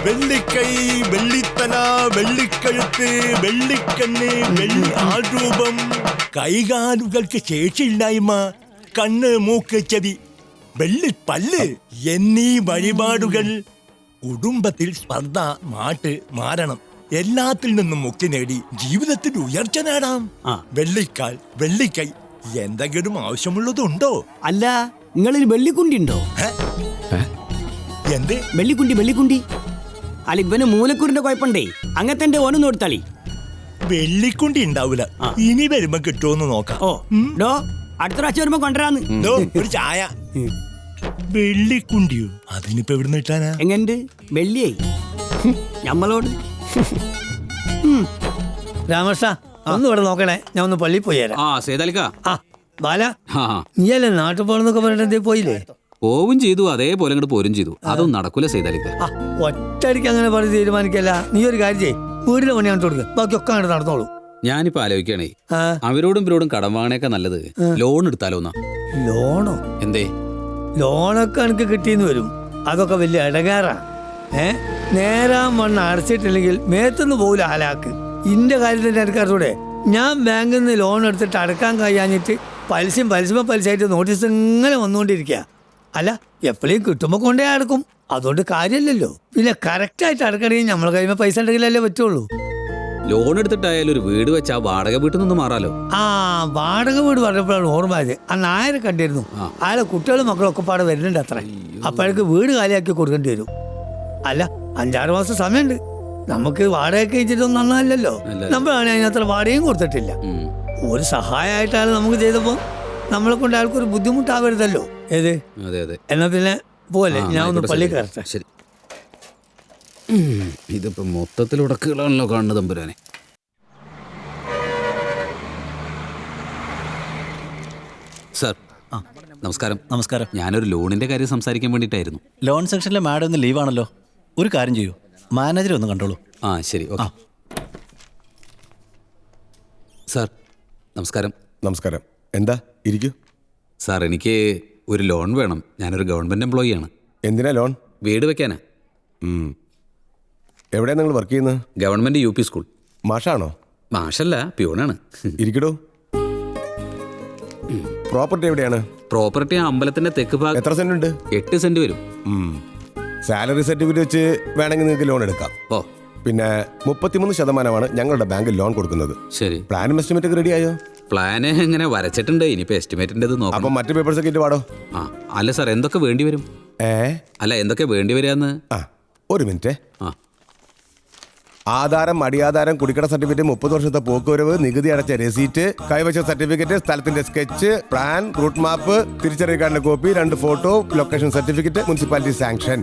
വെള്ളിക്കൈ, വെള്ളിത്തല, വെള്ളിക്കഴുത്ത്, വെള്ളിക്കണ്ണ്, വെള്ളി ആൾരൂപം, കൈകാലുകൾക്ക് ശേഷിയില്ലായ്മ, കണ്ണ്, മൂക്ക്, ചെവി, വെള്ളിപ്പല്ല് എന്നീ വഴിപാടുകൾ കുടുംബത്തിൽ സ്പർദ്ധ, മാട്ട്, മാരണം എല്ലാത്തിൽ നിന്നും മുക്തി നേടി ജീവിതത്തിൽ ഉയർച്ച നേടാം. വെള്ളിക്കാൽ, വെള്ളിക്കൈ എന്തെങ്കിലും ആവശ്യമുള്ളതുണ്ടോ? അല്ല, നിങ്ങളിൽ വെള്ളിക്കുണ്ടി ഉണ്ടോ? എന്ത് വെള്ളിക്കുണ്ടി? അല്ല, ഇവന് മൂലക്കൂറിന്റെ കുഴപ്പമുണ്ടേ. അങ്ങനത്തെ ഓനും നോടുത്താളി. വെള്ളിക്കുണ്ടി ഉണ്ടാവൂല. ഇനി വരുമ്പോ കിട്ടുമെന്ന് നോക്കാം. ഡോ, അടുത്ത പ്രാവശ്യം വരുമ്പോ കൊണ്ടുവരാന്ന്. ഒരു ചായ. വെള്ളിക്കുണ്ടിയോ? അതിനിപ്പോ എവിടുന്ന് കിട്ടാനാ? എങ്ങനുണ്ട് വെള്ളിയേ ഞമ്മളോട്? രാമകൃഷ്ണ, ഒന്ന് ഇവിടെ നോക്കണേ, ഞാൻ ഒന്ന് പള്ളിയിൽ പോയി തരാം. ബാല, നീയല്ലേ നാട്ടിൽ പോകണമെന്നൊക്കെ പറഞ്ഞിട്ട് പോയില്ലേ? പോവും ചെയ്തു, അതേപോലെ ഇങ്ങോട്ട് പോരും ചെയ്തു. അതൊന്നും നടക്കൂല സേതാലിക്ക. ഒറ്റയടിക്ക് അങ്ങനെ പറഞ്ഞ് തീരുമാനിക്കല്ല. നീ ഒരു കാര്യം ചെയ്യ്, വീടിന്റെ പണി അങ്ങോട്ട് കൊടുക്കുക, ബാക്കിയൊക്കെ അങ്ങോട്ട് നടന്നോളൂ. ഞാനിപ്പോ ആലോചിക്കണേ, അവരോടും ഇവരോടും കടം വാങ്ങണേക്കാ നല്ലത് ലോൺ എടുത്താലോന്നാ. ലോണോ? എന്തേ? ലോണൊക്കെ എനിക്ക് കിട്ടിയെന്ന് വരും, അതൊക്കെ വലിയ ഇടങ്ങാറാ. നേരാൻ വണ്ണം അടച്ചിട്ടില്ലെങ്കിൽ മേത്തുനിന്ന് പോകില്ല ആലാക്ക്. ഇന്റെ കാര്യത്തിൽ എനിക്കറിയൂടെ, ഞാൻ ബാങ്കിൽ നിന്ന് ലോൺ എടുത്തിട്ട് അടക്കാൻ കഴിയാഞ്ഞിട്ട് പലിശയായിട്ട് നോട്ടീസ് ഇങ്ങനെ വന്നുകൊണ്ടിരിക്കുക. അല്ല, എപ്പോഴും കിട്ടുമ്പോൾ കൊണ്ടേ അടക്കും, അതുകൊണ്ട് കാര്യമില്ലല്ലോ. പിന്നെ കറക്റ്റായിട്ട് അടക്കണമെങ്കിൽ നമ്മളെ കഴിയുമ്പോൾ പൈസ ഉണ്ടെങ്കിലല്ലേ പറ്റുള്ളൂ. ലോൺ എടുത്തിട്ടായാലും ഒരു വീട് വെച്ച് ആ വാടക വീട്ടിൽ നിന്ന് മാറാലോ. വാടക വീട് പറഞ്ഞപ്പോഴാണ് ഓർമ്മയത്. അന്ന് ആയിരം കണ്ടിരുന്നു. അയാളെ കുട്ടികളും മക്കളും ഒക്കെ പാടെ വരുന്നുണ്ട് അത്ര. അപ്പോഴേക്ക് വീട് കാലിയാക്കി കൊടുക്കേണ്ടി വരും. അല്ല, 5-6 മാസം സമയമുണ്ട്. നമുക്ക് വാടകയൊക്കെ കഴിച്ചിട്ടൊന്നും നന്നല്ലോ. നമ്മളാണ് അതിനത്ര വാടകയും കൊടുത്തിട്ടില്ല. ഒരു സഹായമായിട്ടാണ് നമുക്ക് ചെയ്തപ്പോ നമ്മളെ കൊണ്ട് ആൾക്കൊരു ബുദ്ധിമുട്ടാവരുതല്ലോ. ഏത്? എന്നാ പിന്നെ പോലെ ഞാൻ ഒന്ന് പള്ളി കയറട്ടെ. ശരി. ഇതിപ്പോ മൊത്തത്തിൽ ഉടക്കുകളാണല്ലോ കാണുന്നത് തമ്പുരാനെ. സാർ, നമസ്കാരം. നമസ്കാരം. ഞാനൊരു ലോണിന്റെ കാര്യം സംസാരിക്കാൻ വേണ്ടിയിട്ടായിരുന്നു. ലോൺ സെക്ഷനിലെ മാഡം ഒന്ന് ലീവാണല്ലോ. ഒരു കാര്യം ചെയ്യൂ, മാനേജറെ ഒന്ന് കണ്ടോളൂ. ശരി, ഓക്കെ. സാർ, നമസ്കാരം. നമസ്കാരം. എന്താ, ഇരിക്കൂ. സാർ, എനിക്ക് ഒരു ലോൺ വേണം. ഞാനൊരു ഗവൺമെന്റ് എംപ്ലോയി ആണ്. എന്തിനാ ലോൺ? വീട് വെക്കാനാ. എവിടെയാണ് നിങ്ങൾ വർക്ക് ചെയ്യുന്നത്? Government UP school. മാഷാണോ? മാഷല്ല, പ്യൂണാണ്. ഇരിക്കടോ. പ്രോപ്പർട്ടി എവിടെയാണ്? പ്രോപ്പർട്ടി അമ്പലത്തിന്റെ തെക്ക് ഭാഗം. എത്ര സെന്റ് ഉണ്ട്? 8 സെന്റ് വരും. സാലറി സർട്ടിഫിക്കറ്റ് വെച്ച് വേണമെങ്കിൽ നിങ്ങൾക്ക് ലോൺ എടുക്കാം. പിന്നെ 33% ഞങ്ങളുടെ ബാങ്കിൽ ലോൺ കൊടുക്കുന്നത്. ശരി. പ്ലാനും എസ്റ്റിമേറ്റ് ഒക്കെ റെഡി ആയോ? പ്ലാന് എങ്ങനെ വരച്ചിട്ടുണ്ട്, ഇനിയിപ്പോ എസ്റ്റിമേറ്റിന്റെ നോക്കാം. അപ്പൊ മറ്റു പേപ്പേഴ്സ് ഒക്കെ ഇട്ട് പാടോ. അല്ല സാർ, എന്തൊക്കെ വേണ്ടി വരും? അല്ല, എന്തൊക്കെ വേണ്ടി വരാന്ന്? ഒരു മിനിറ്റ്. ആധാരം, അടിയാധാരം, കുടിക്കട സർട്ടിഫിക്കറ്റ്, 30 വർഷത്തെ പോക്കുവരവ്, നികുതി അടച്ച രസീറ്റ്, കൈവശ സർട്ടിഫിക്കറ്റ്, സ്ഥലത്തിന്റെ സ്കെച്ച്, പ്ലാൻ, റൂട്ട് മാപ്പ്, തിരിച്ചറിയൽ കാർഡിന്റെ copy, 2 photo, location certificate, municipality sanction.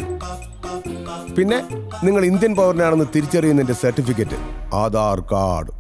പിന്നെ നിങ്ങൾ ഇന്ത്യൻ പൗരനാണെന്ന് തിരിച്ചറിയുന്നതിന്റെ സർട്ടിഫിക്കറ്റ്, ആധാർ കാർഡ്.